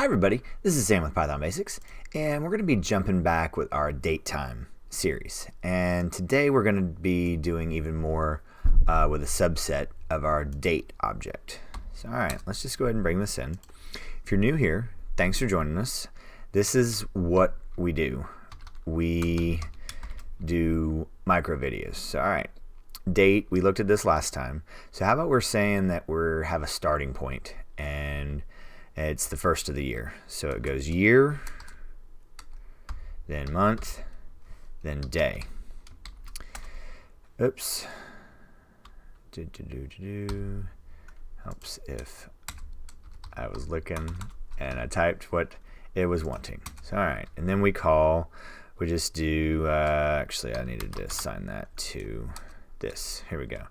Hi everybody, this is Sam with Python Basics, and we're going to be jumping back with our Datetime series. And today we're going to be doing even more with a subset of our date object. So alright, let's just go ahead and bring this in. If you're new here, thanks for joining us. This is what we do. We do micro videos. So alright, date, we looked at this last time. So how about we're saying that we have a starting point, and it's the first of the year. So it goes year, then month, then day. Oops. Helps if I was looking and I typed what it was wanting. So alright, and then we just do, actually I needed to assign that to this. Here we go.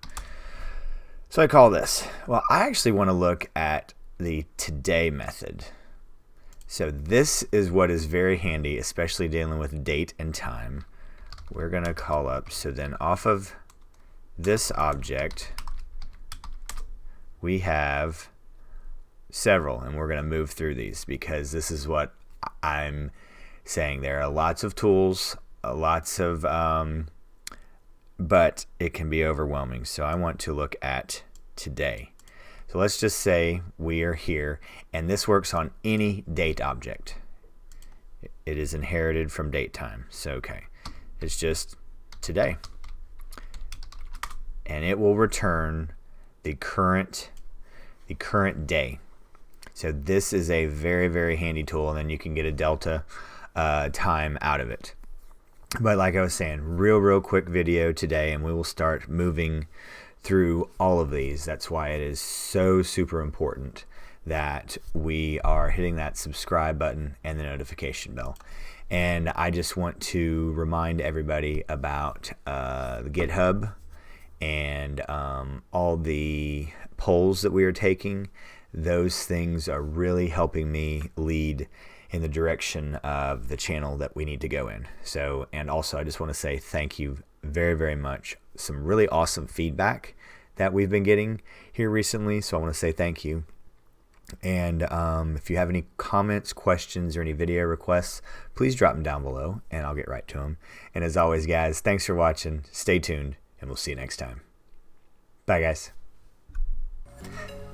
So I call this, well, I actually want to look at the today method. So this is what is very handy, especially dealing with date and time. We're going to call up, so then off of this object we have several, and we're going to move through these because this is what I'm saying. There are lots of tools, but it can be overwhelming. So I want to look at today. So let's just say we are here, and this works on any date object. It is inherited from Datetime. So okay, it's just today, and it will return the current day. So this is a very, very handy tool, and then you can get a delta time out of it. But like I was saying, real quick video today, and we will start moving through all of these. That's why it is so super important that we are hitting that subscribe button and the notification bell. And I just want to remind everybody about the GitHub and all the polls that we are taking. Those things are really helping me lead in the direction of the channel that we need to go in. So, and also I just want to say thank you very, very much. Some really awesome feedback that we've been getting here recently, so I want to say thank you. And if you have any comments, questions, or any video requests, please drop them down below and I'll get right to them. And as always, guys, thanks for watching. Stay tuned, and we'll see you next time. Bye, guys.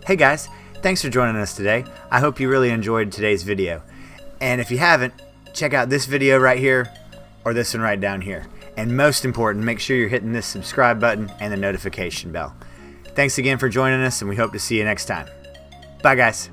Hey guys, thanks for joining us today. I hope you really enjoyed today's video. And if you haven't, check out this video right here or this one right down here. And most important, make sure you're hitting this subscribe button and the notification bell. Thanks again for joining us, and we hope to see you next time. Bye, guys.